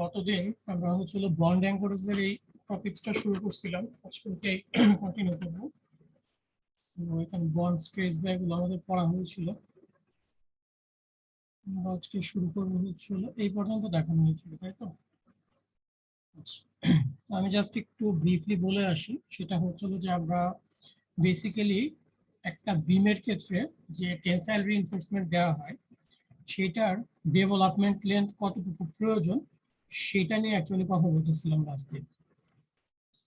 গতদিন আমরা হচ্ছিল বন্ড অ্যাঙ্করেজের এই টপিকসটা শুরু করছিলাম, আজকে ওটাই কন্টিনিউ করবো। এখানে বন্ড স্ট্রেস বা এগুলো আমাদের পড়া হয়েছিল। আমরা আজকে শুরু করবো হচ্ছিল এই পর্যন্ত দেখানো হয়েছিল, তাই তো? আচ্ছা, আমি জাস্ট একটু ব্রিফলি বলে আসি। সেটা হচ্ছিল যে আমরা বেসিক্যালি একটা বিমের ক্ষেত্রে যে টেনসাইল রিইনফোর্সমেন্ট দেওয়া হয় সেটার ডেভেলপমেন্ট লেন্থ কতটুকু প্রয়োজন সেটা নিয়ে অ্যাকচুয়ালি কথা বলতেছিলাম লাস্টে।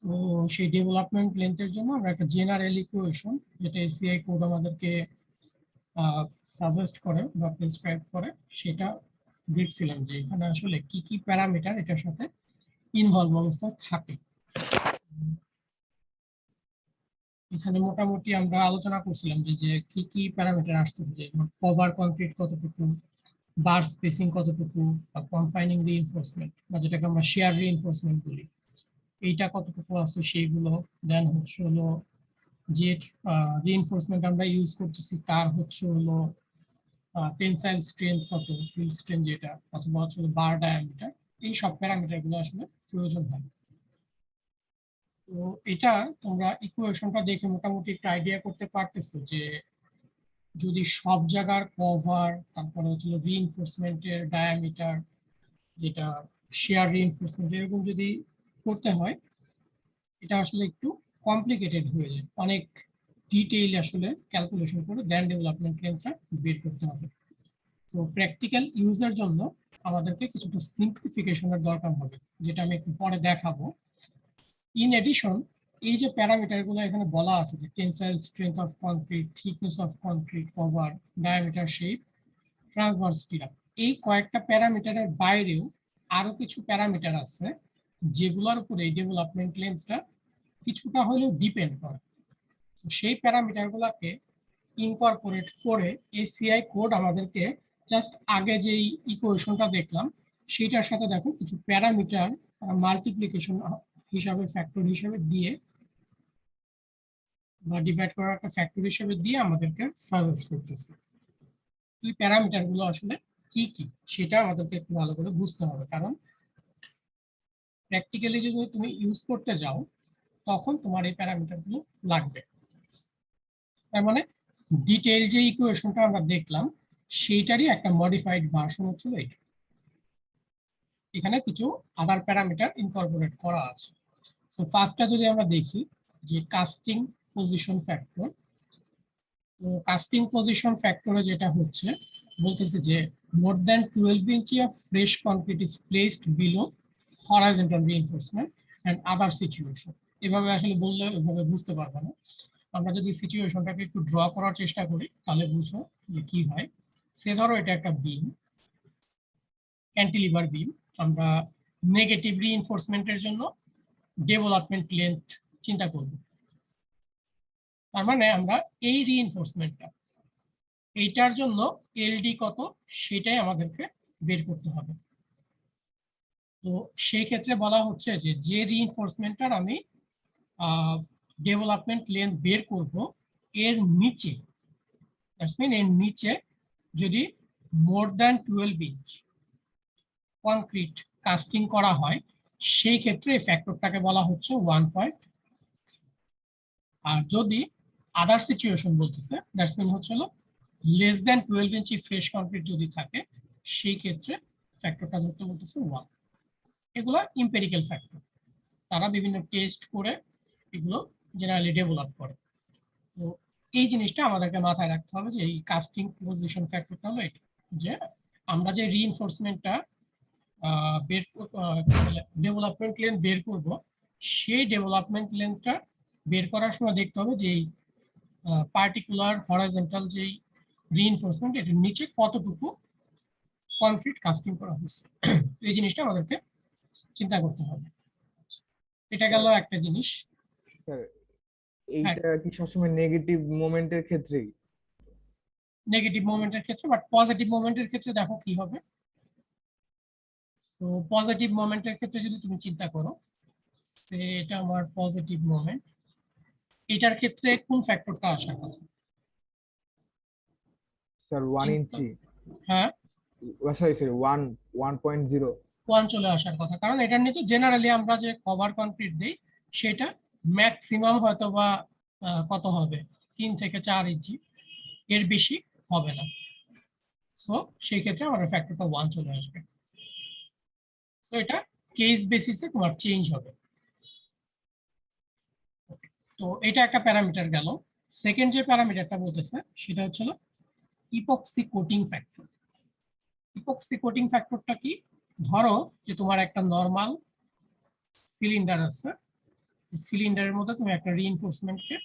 তো সেই ডেভেলপমেন্ট লেন্থের জন্য আমরা একটা জেনারেল ইকুয়েশন, যেটা এসিআই কোড আমাদেরকে সাজেস্ট করে বা প্রেসক্রাইব করে, সেটা দেখছিলাম যে এখানে আসলে কি কি প্যারামিটার এটার সাথে ইনভলভ অবস্থায় থাকে। এখানে মোটামুটি আমরা আলোচনা করছিলাম যে যে কি কি প্যারামিটার আসতেছে, যে কভার কনক্রিট কতটুকু, বার স্পেসিং কতটুকু, বা কনফাইনিং রিইনফোর্সমেন্ট বা যেটাকে আমরা শেয়ার রিইনফোর্সমেন্ট বলি, এইটা কতটুকু আছে সেইগুলো। দেন হচ্ছে হলো যে রিইনফোর্সমেন্ট আমরা ইউজ করতেছি তার হচ্ছে হলো টেনসাইল স্ট্রেংথ কত, ফিল্ড স্ট্রেংথ যেটা, অথবা হচ্ছে বার ডায়ামিটার, এই সব প্যারামিটার গুলো আসলে প্রয়োজন হয়। তো এটা তোমরা ইকুয়েশনটা দেখে মোটামুটি একটা আইডিয়া করতে পারতেছো যে যদি সব জায়গার কভার, তারপরে হচ্ছে রিইনফোর্সমেন্টের ডায়ামিটার, যেটা শেয়ার রিইনফোর্সমেন্ট, এরকম যদি করতে হয় এটা আসলে একটু কমপ্লিকেটেড হয়ে যায়, অনেক ডিটেইল আসলে ক্যালকুলেশন করে দেন ডেভেলপমেন্ট লেন্থটা বের করতে হবে। তো প্র্যাকটিক্যাল ইউজের জন্য আমাদেরকে কিছুটা সিম্পলিফিকেশনের দরকার হবে, যেটা আমি একটু পরে দেখাবো। ইন এডিশন, এই যে প্যারামিটারগুলো এখানে বলা আছে, যে tensile strength of concrete, thickness of concrete, cover, diameter, shape, transverse stirrup, এই কয়েকটা প্যারামিটারের বাইরেও আরো কিছু প্যারামিটার আছে যেগুলোর উপরে এই ডেভেলপমেন্ট লেন্থটা কিছুটা হলেও ডিপেন্ড করে। সেই প্যারামিটারগুলোকে ইনকর্পোরেট করে এসিআই কোড আমাদেরকে জাস্ট আগে যেই ইকুয়েশনটা দেখলাম সেটার সাথে দেখো কিছু প্যারামিটার মাল্টিপ্লিকেশন হিসাবে, ফ্যাক্টর হিসাবে দিয়ে, বা ডিভাইড করার একটা ফ্যাক্টর হিসাবে দিয়ে আমাদেরকে সাজেস্ট করতেছে। এই প্যারামিটার গুলো আসলে কি কি সেটা আমাদেরকে একটু ভালো করে বুঝতে হবে, কারণ প্র্যাকটিক্যালি যদি তুমি ইউজ করতে যাও তখন তোমার এই প্যারামিটার গুলো লাগবে। তার মানে ডিটেইল যে ইকুয়েশনটা আমরা দেখলাম সেইটারই একটা মডিফাইড ভার্সন হচ্ছিল এটা। এখানে কিছু আদার প্যারামিটার ইনকর্পোরেট করা আছে। সো ফার্স্টটা যদি আমরা দেখি, যে কাস্টিং পজিশন ফ্যাক্টর। তো কাস্টিং পজিশন ফ্যাক্টরে যেটা হচ্ছে বলতেছে যে more than 12 inch of fresh concrete is placed below horizontal reinforcement and other situation. এভাবে আসলে বললে এভাবে বুঝতে পারবে না। আমরা যদি সিচুয়েশনটাকে একটু ড্র করার চেষ্টা করি তাহলে বুঝো যে কি হয়। সে ধরো এটা একটা বিম, ক্যান্টিলিভার বিম। আমরা নেগেটিভ রিইনফোর্সমেন্টের জন্য ডেভেলপমেন্ট লেন্থ চিন্তা করব। তার মানে আমরা এই রিইনফোর্সমেন্টটা, এইটার জন্য এলডি কত সেটাই আমাদেরকে বের করতে হবে। তো সেই ক্ষেত্রে বলা হচ্ছে যে যে রিইনফোর্সমেন্টটার আমি ডেভেলপমেন্ট লেন্থ বের করব, এর নিচে, দ্যাটস মিন এর নিচে যদি মোর দ্যান 12 ইঞ্চ কনক্রিট কাস্টিং করা হয়, সেই ক্ষেত্রে এই ফ্যাক্টরটাকে বলা হচ্ছে 1. আর যদি আদার সিচুয়েশন বলতেছে, দ্যাটস মিন হচ্ছে লেস দ্যান 12 ইঞ্চি ফ্রেশ কনক্রিট যদি থাকে, সেই ক্ষেত্রে ফ্যাক্টরটা ধরতে বলতেছে 1। এগুলো ইম্পেরিক্যাল ফ্যাক্টর, তারা বিভিন্ন টেস্ট করে এগুলো জেনারেলি ডেভেলপ করে। তো এই জিনিসটা আমাদেরকে মাথায় রাখতে হবে, যে এই কাস্টিং পজিশন ফ্যাক্টরটা হলো এটা, যে আমরা যে রিইনফোর্সমেন্টটা ডেভেলপমেন্ট লেন্থ বের করব, সেই ডেভেলপমেন্ট লেন্থটা বের করার সময় দেখতে হবে যে এই পার্টিকুলার হরাইজন্টাল যেই রিইনফোর্সমেন্ট, এটার নিচে কতটুকু কনক্রিট কাস্টিং করা হয়েছে। এই জিনিসটা আমাদেরকে চিন্তা করতে হবে। এটা গেল একটা জিনিস। স্যার, হ্যাঁ, এইটা কি সবসময় নেগেটিভ মোমেন্টের ক্ষেত্রেই? নেগেটিভ মোমেন্টের ক্ষেত্রে, বাট পজিটিভ মোমেন্টের ক্ষেত্রে দেখো কি হবে। তো পজিটিভ মোমেন্টের ক্ষেত্রে যদি তুমি চিন্তা করো, এটা আমার পজিটিভ মোমেন্ট, এটার ক্ষেত্রে কোন ফ্যাক্টরটা আসার কথা? স্যার 1 ইঞ্চি, হ্যাঁ, সরি সরি 1, 1.0। 1 চলে আসার কথা, কারণ এটার নিচে জেনারেলি আমরা যে কভার কনক্রিট দেই সেটা ম্যাক্সিমাম হয়তো বা কত হবে 3 থেকে 4 ইঞ্চি, এর বেশি হবে না। সো সেই ক্ষেত্রে আমাদের ফ্যাক্টরটা 1 চলে আসবে। সো এটা কেস বেসিসে তোমার চেঞ্জ হবে। তো এটা একটা প্যারামিটার গেল। সেকেন্ড যে প্যারামিটারটা বলতেছে সেটা হচ্ছে epoxy coating factor. Epoxy coating ফ্যাক্টরটা কি? ধরো যে তোমার একটা নরমাল সিলিন্ডার আছে, সিলিন্ডারের মধ্যে তুমি একটা রিইনফোর্সমেন্টকে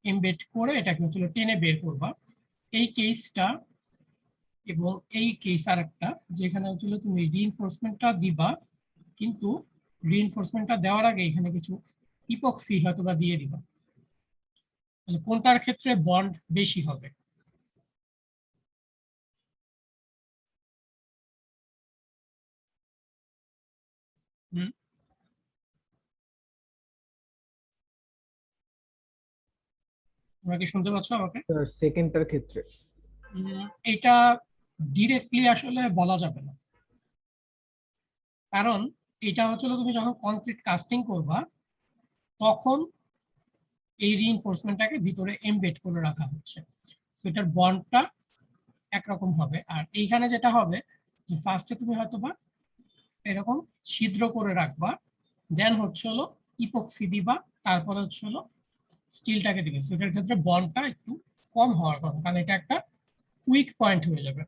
এমবেড করে এটাকে হচ্ছে টেনে বের করবা। এই কেসটা এবং এই কেস আরেকটা, যেখানে হচ্ছে তুমি রিইনফোর্সমেন্টটা দিবা, কিন্তু রিইনফোর্সমেন্টটা দেওয়ার আগে এখানে কিছু ইপক্সি হয়তো বা দিয়ে দিবা। তাহলে কোনটার ক্ষেত্রে বন্ড বেশি হবে? হুম, তোমরা কি শুনতে পাচ্ছ আমাকে? স্যার সেকেন্ডটার ক্ষেত্রে। এটা ডিরেক্টলি আসলে বলা যাবে না, কারণ এটা হচ্ছে তুমি যখন কংক্রিট কাস্টিং করবা তখন এই রিইনফোর্সমেন্টটাকে ভিতরে এমবেড করে রাখা হচ্ছে, সো এটার বন্ডটা একরকম হবে। আর এইখানে যেটা হবে যে ফার্স্টে তুমি হয়তোবা এরকম ছিদ্র করে রাখবা, দেন হচ্ছে ইপক্সি দিবা, তারপরে হচ্ছে স্টিলটাকে দিবে। সো এটার ক্ষেত্রে বন্ডটা একটু কম হওয়ার কথা, কারণ এটা একটা উইক পয়েন্ট হয়ে যাবে।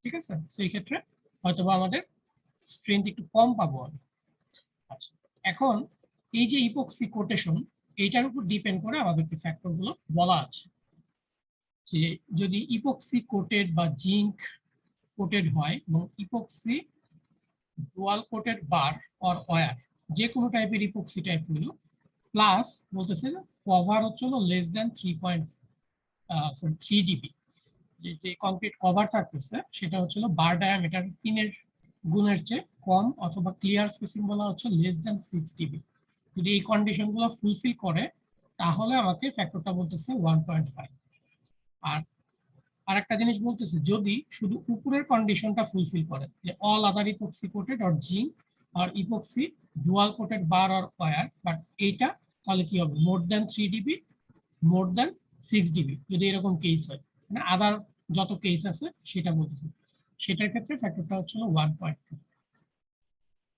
ঠিক আছে, সো এই ক্ষেত্রে হয়তোবা আমাদের স্ট্রেংথ একটু কম পাবো আমি। আচ্ছা, এখন এই যে ইপক্সি কোটেশন, এইটার উপর ডিপেন্ড করে আমাদেরকে ফ্যাক্টর গুলো বলা আছে। যে যদি ইপক্সি কোটেড বা জিঙ্ক কোটেড হয় এবং epoxy dual coated bar or wire, যে কোনো টাইপের ইপক্সি টাইপ হলো, প্লাস বলতেছে কভার হচ্ছে লেস দেন 3 ডিবি, যে কংক্রিট কভার থাকতেছে সেটা হচ্ছিল বার ডায়ামিটার 3 গুণের চেয়ে কম, অথবা ক্লিয়ার স্পেসিং বলা হচ্ছে লেস দেন 6 ডিবি। যদি এই কন্ডিশনগুলো ফুলফিল করে তাহলে আমাকে ফ্যাক্টরটা বলতেছে 1.5। আর আরেকটা জিনিস বলতেছে, যদি শুধু উপরের কন্ডিশনটা ফুলফিল করে, যে all other epoxy coated or zinc আর epoxy dual coated bar or wire, but এইটা তাহলে কি হবে? More than 3 db, more than 6 db, যদি এরকম কেস হয়, মানে আদার যত কেস আছে সেটা বলতেছে, সেটার ক্ষেত্রে ফ্যাক্টরটা হচ্ছে 1.2।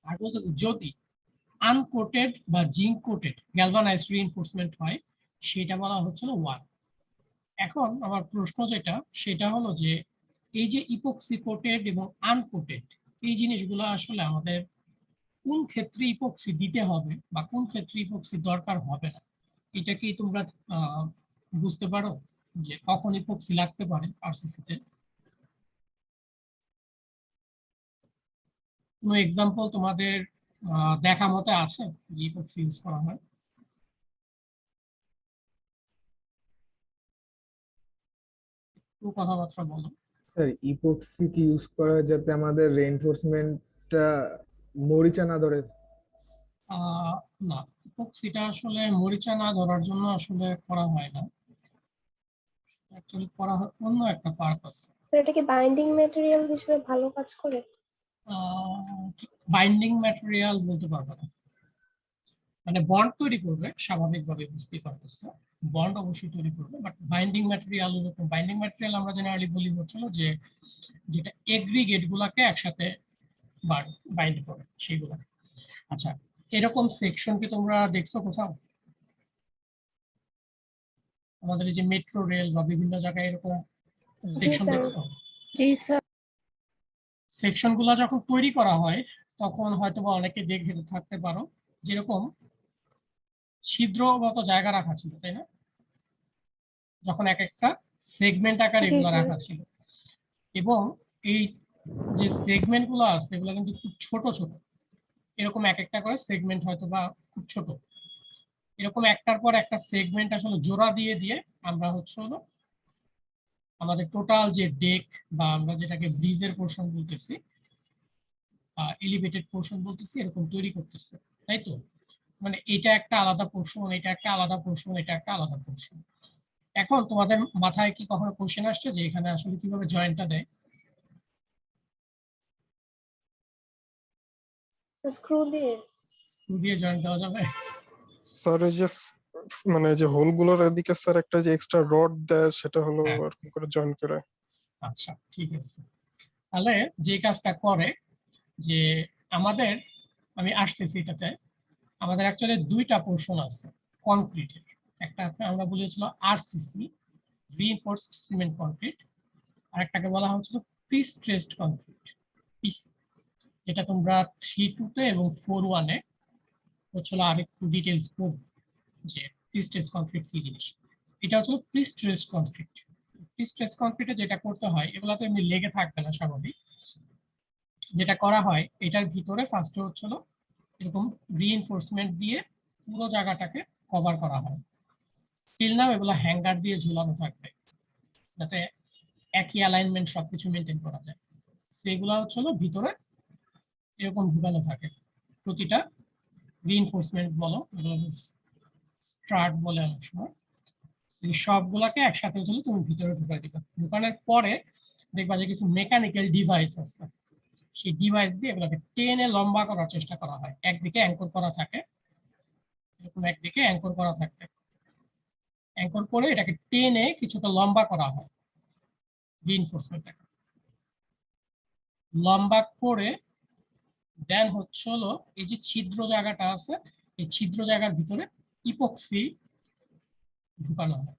আর বলতেছে যদি আনকোটেড বা জিঙ্ক কোটেড গ্যালভানাইজড রিইনফোর্সমেন্ট হয় সেটা বলা হচ্ছিল 1। এখন আমার প্রশ্ন যেটা সেটা হলো যে এই যে ইপক্সি কোটেড এবং আনকোটেড, এই জিনিসগুলো আসলে আমাদের কোন ক্ষেত্রে ইপক্সি দিতে হবে বা কোন ক্ষেত্রে ইপক্সি দরকার হবে না, এটা কি তোমরা বুঝতে পারো যে কখন ইপক্সি লাগতে পারে আরসিসি তে? কোনো এক্সাম্পল তোমাদের দেখা মতে আছে যে ইপক্সি ইউজ করা হয়? একটু কথাবার্তা বলো। স্যার ইপক্সি কি ইউজ করা হয় যাতে আমাদের রেইনফোর্সমেন্টটা মরিচা না ধরে? আহ না, ইপক্সিটা আসলে মরিচা না ধরার জন্য আসলে করা হয় না, অ্যাকচুয়ালি করা হয় অন্য একটা পারপাস। তো এটা কি বাইন্ডিং ম্যাটেরিয়াল হিসেবে ভালো কাজ করে? বাইন্ডিং ম্যাটেরিয়াল বলতে পারবো না, মানে বন্ড তৈরি করবে স্বাভাবিকভাবে, বুঝতেই পারতেছে, বন্ড অবশ্যই তৈরি করবে, but binding material, binding material আমরা জেনারেলি বলি হচ্ছিল যে যেটা এগ্রিগেট গুলাকে একসাথে বাইন্ড করে সেইগুলো। আচ্ছা, এরকম সেকশন কি তোমরা দেখছো কোথাও? আমাদের এই যে মেট্রো রেল বা বিভিন্ন জায়গায় এরকম জি সেকশন স্যার। দেখছো? জি স্যার। সেকশন গুলা যখন তৈরি করা হয় তখন হয়তো বা অনেকে দেখে থাকতে পারো যেরকম ছিদ্র মতো জায়গা রাখা ছিল, তাই না? যখন এক একটা সেগমেন্ট আকারে জি এগুলো স্যার। রাখা ছিল, এবং এই যে সেগমেন্ট গুলো আছে এগুলো কিন্তু খুব ছোট ছোট, এরকম এক একটা করে সেগমেন্ট হয়তো বা খুব ছোট, এরকম একটার পর একটা সেগমেন্ট আসলে জোড়া দিয়ে দিয়ে আমরা হচ্ছে আমাদের টোটাল যে ডেক বা আমরা যেটাকে ব্রিজের পোর্শন বলতেছি, এলিভেটেড পোর্শন বলতেছি, এরকম তৈরি করতেছে, তাই তো? মানে এটা একটা আলাদা পোর্শন, এটা একটা আলাদা পোর্শন, এটা একটা আলাদা পোর্শন। এখন তোমাদের মাথায় কি কখনো কোশ্চেন আসছে যে এখানে আসলে কিভাবে জয়েন্টটা দেয়? স্ক্রু দিয়ে। স্ক্রু দিয়ে জয়েন্ট দেওয়া যাবে? স্যার এই যে মানে যে হোলগুলোর এদিকে স্যার একটা যে এক্সট্রা রড দেয় সেটা হলো হ্যাঁ। এরকম করে জয়েন করে। আচ্ছা, ঠিক আছে। তাহলে যে কাজটা করে যে আমাদের, আমি আসতেছি এটাতে, আমাদের অ্যাকচুয়ালি দুইটা পোর্শন আছে কংক্রিটের। একটা আমরা বলেছিল আরসিসি, রিইনফোর্সড সিমেন্ট কংক্রিট, আর একটাকে বলা হচ্ছিল প্রি-স্ট্রেসড কংক্রিট, পিসি, যেটা তোমরা 3-2 তে এবং 4-1 হচ্ছিল আরেকটু ডিটেলস পড়বে যে প্রি-স্ট্রেসড কংক্রিট কি জিনিস। এটা হচ্ছে প্রি-স্ট্রেসড কংক্রিট। প্রি-স্ট্রেসড কংক্রিটে যেটা করতে হয়, এগুলো তো এমনি লেগে থাকবে না স্বাভাবিক। যেটা করা হয়, এটার ভিতরে ফার্স্টে হচ্ছিল এরকম রিইনফোর্সমেন্ট দিয়ে পুরো জায়গাটাকে কভার করা হয়। স্টিল নাও এগুলো হ্যাঙ্গার দিয়ে ঝুলানো থাকবে যাতে একই অ্যালাইনমেন্ট সবকিছু মেনটেন করা যায়। সেগুলো হচ্ছিল ভিতরে এরকম ঢুকানো থাকে। প্রতিটা রিইনফোর্সমেন্ট বলো, স্ট্রাট বলে অনেক সময়, এই সবগুলাকে একসাথে হচ্ছিল তুমি ভিতরে ঢুকাই দিবে। ঢুকানোর পরে দেখবা যে কিছু মেকানিক্যাল ডিভাইস আছে, সেই ডিভাইস দিয়ে এগুলোকে টেনে লম্বা করার চেষ্টা করা হয়। একদিকে অ্যাঙ্কর করা থাকে, এরকম একদিকে অ্যাঙ্কর করা থাকে, অ্যাঙ্কর করে এটাকে টেনে কিছুটা লম্বা করা হয়। রিইনফোর্সমেন্টটাকে লম্বা করে দেন হচ্ছে হলো এই যে ছিদ্র জায়গাটা আছে, এই ছিদ্র জায়গার ভিতরে ইপক্সি ঢুকানো হয়।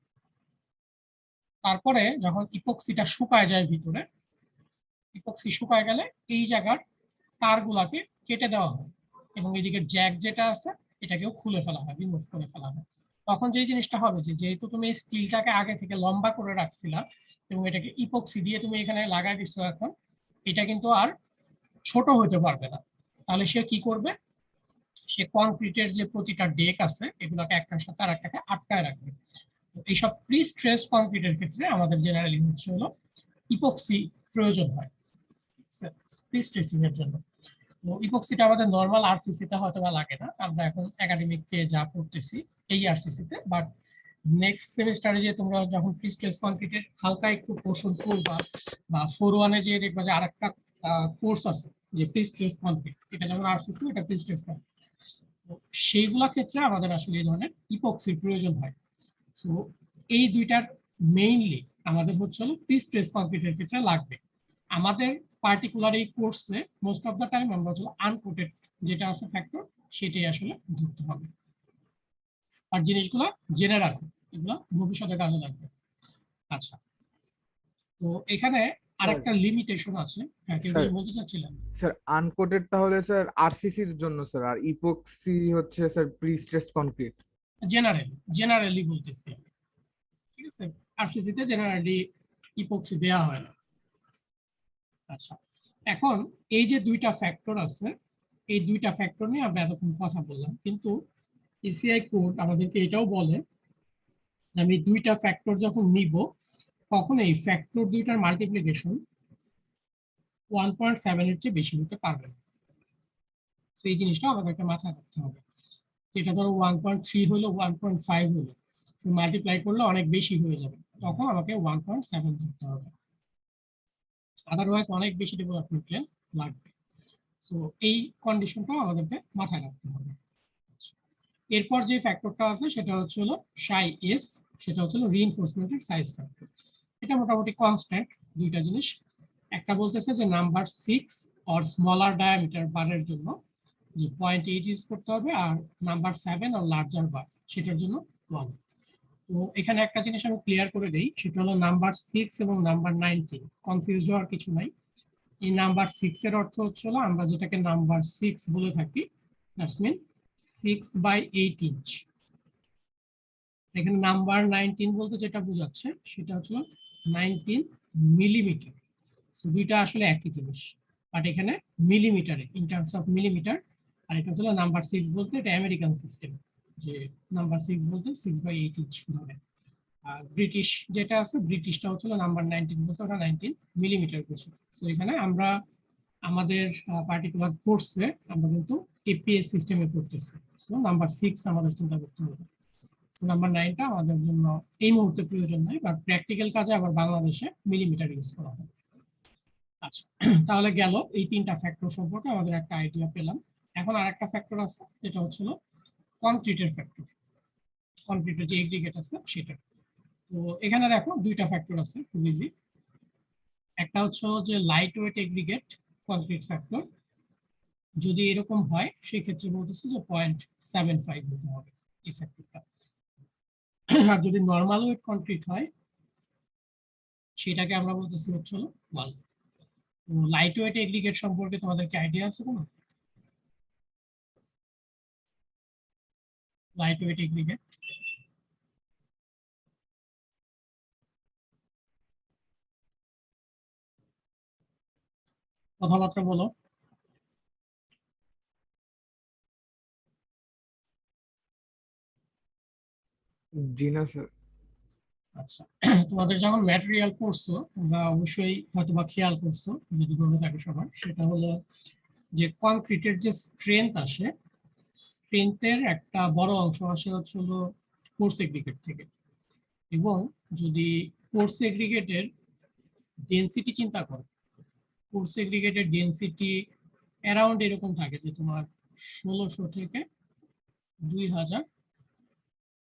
তারপরে যখন ইপক্সিটা শুকায় যায় ভিতরে, ইপক্সি শুকায় গেলে এই জায়গার তারগুলাকে কেটে দেওয়া হয় এবং এদিকে জ্যাক যেটা আছে এটাকেও খুলে ফেলা হয়, রিমুভ করে ফেলা হয়। তখন যে জিনিসটা হবে যে যেহেতু তুমি স্টিলটাকে আগে থেকে লম্বা করে রাখছিলা এবং এটাকে ইপক্সি দিয়ে তুমি এখানে লাগাই দিচ্ছ, এখন এটা কিন্তু আর ছোট হতে পারবে না। তাহলে সে কি করবে, সে কংক্রিটের যে প্রতিটা ডেক আছে এগুলোকে একটার সাথে আর একটাকে আটকায় রাখবে। এইসব প্রি স্ট্রেস কংক্রিটের ক্ষেত্রে আমাদের জেনারেলি হচ্ছে হলো ইপক্সি প্রয়োজন হয় প্রি স্ট্রেসিং এর জন্য। তো ইপক্সিটা আমাদের নর্মাল আরসিসি তে হয়তো বা লাগে না, আমরা এখন একাডেমিককে যা পড়তেছি এই আরসিসি তে, বাট নেক্সট সেমিস্টারে যে তোমরা যখন প্রি স্ট্রেস কংক্রিটের হালকা একটু পোর্শন পড়বা বা 4-1 যে দেখবা যে আরেকটা কোর্স আছে যে প্রি স্ট্রেস কংক্রিট, এটা যেমন আরসিসি এটা প্রি স্ট্রেস কংক্রিট, তো সেইগুলা ক্ষেত্রে আমাদের আসলে এই ধরনের ইপক্সির প্রয়োজন হয়। সো এই দুইটার মেইনলি আমাদের হচ্ছে হলো প্রি স্ট্রেস কংক্রিটের ক্ষেত্রে লাগবে। আমাদের পার্টিকুলার এই কোর্সে মোস্ট অফ দ্য টাইম আমরা হচ্ছে আনকোটেড যেটা আছে ফ্যাক্টর সেটাই আসলে ধরতে হবে। আর জিনিসগুলো জেনে রাখো, এগুলো ভবিষ্যতে কাজে লাগবে। আচ্ছা, তো এখানে আরেকটা লিমিটেশন আছে। হ্যাঁ, কেউ কিছু বলতে চাচ্ছিলেন? স্যার আনকোটেড তাহলে স্যার আরসিসির জন্য স্যার, আর ইপক্সি হচ্ছে sir prestressed concrete. Generally বলতেছি আমি, ঠিক আছে? আরসিসি তে জেনারেলি ইপক্সি দেওয়া হয় না। আচ্ছা, এখন এই যে দুইটা ফ্যাক্টর আছে, এই দুইটা ফ্যাক্টর নিয়ে আমরা এতক্ষণ কথা বললাম, কিন্তু এসিআই কোড আমাদেরকে এটাও বলে আমি দুইটা ফ্যাক্টর যখন নিব তখন এই ফ্যাক্টর দুইটার মাল্টিপ্লিকেশন 1.7 এর চেয়ে বেশি হতে পারবে না। তো এই জিনিসটা আমাদেরকে মাথায় রাখতে হবে। যেটা ধরো 1.3 হলো 1.5 হলো, মাল্টিপ্লাই করলে অনেক বেশি হয়ে যাবে, তখন আমাকে 1.7 ধরতে হবে, আদারওয়াইজ অনেক বেশি ডেভেলপমেন্ট লাগবে। সো এই কন্ডিশনটা আমাদেরকে মাথায় রাখতে হবে। এরপর যে ফ্যাক্টরটা আছে সেটা হচ্ছে হলো সাই এস, সেটা হচ্ছে হলো রিইনফোর্সমেন্টের সাইজ ফ্যাক্টর। এটা মোটামুটি কনস্ট্যান্ট দুইটা জিনিস। একটা বলতেছে যে নাম্বার 6 অর স্মলার ডায়ামিটার বারের জন্য যে 0.8 ইউজ করতে হবে, আর নাম্বার 7 অর লার্জার বার সেটার জন্য 1। তো এখানে একটা জিনিস আমি ক্লিয়ার করে দেই, সেটা হলো নাম্বার 6 এবং নাম্বার 19 কনফিউজ হওয়ার কিছু নাই। এই নাম্বার 6 এর অর্থ হচ্ছে হলো আমরা যেটাকে নাম্বার 6 বলে থাকি, দ্যাটস মিন 6/8 ইঞ্চ। এখানে নাম্বার 19 বলতে যেটা বোঝাচ্ছে সেটা হচ্ছে 19 মিলিমিটার। সো দুইটা আসলে একই জিনিস, বাট এখানে মিলিমিটারে, ইন টার্মস অফ মিলিমিটার। আর এটা হলো নাম্বার 6 বলতে এটা আমেরিকান সিস্টেম, যে নাম্বার 6 বলতে 6/8 ইঞ্চ ধরে। আর ব্রিটিশ যেটা আছে, ব্রিটিশটা হচ্ছে নাম্বার 19 বলতে ওটা 19 মিলিমিটার করছে। সো এখানে আমরা আমাদের পার্টিকুলার কোর্সে আমরা কিন্তু এপিএস সিস্টেমে করতেছি। সো নাম্বার 6 আমাদের চিন্তা করতে হবে, নাম্বার 9টা আমাদের জন্য এই মুহূর্তে প্রয়োজন নাই, বাট প্র্যাকটিক্যাল কাজে আবার বাংলাদেশে মিলিমিটার ইউজ করা হয়। আচ্ছা, তাহলে গেল এই তিনটা ফ্যাক্টর সম্পর্কে আমাদের একটা আইডিয়া পেলাম। এখন আরেকটা ফ্যাক্টর আছে, যেটা হচ্ছিল কনক্রিটের ফ্যাক্টর, কনক্রিটের যে এগ্রিগেট আছে সেটা। তো এখানে দেখো দুইটা ফ্যাক্টর আছে, খুব ইজি। একটা হচ্ছে যে light weight aggregate concrete factor, যদি এরকম হয় সেই ক্ষেত্রে বলতেছে যে 0.75 হতে হবে এই ফ্যাক্টরটা। আর যদি নর্মাল ওয়েট কনক্রিট হয় সেটাকে আমরা বলতেছি হচ্ছে 1। তো লাইট ওয়েট এগ্রিগেট সম্পর্কে তোমাদের কি আইডিয়া আছে কোনো? লাইট ওয়েট এগ্রিগেট কথাবার্তা বলো। জি না স্যার। আচ্ছা, তোমাদের যখন ম্যাটেরিয়াল পড়ছো তোমরা অবশ্যই হয়তোবা খেয়াল করছো, যদি মনে থাকে সবার, সেটা হলো যে কনক্রিটের যে স্ট্রেংথ আসে, স্ট্রেংথের একটা বড় অংশ আসে হচ্ছে হলো কোর্স এগ্রিগেট থেকে। এবং যদি কোর্স এগ্রিগেটের ডেনসিটি চিন্তা করো, কোর্স এগ্রিগেটের ডেনসিটি অ্যারাউন্ড এরকম থাকে যে তোমার 1600 থেকে 2000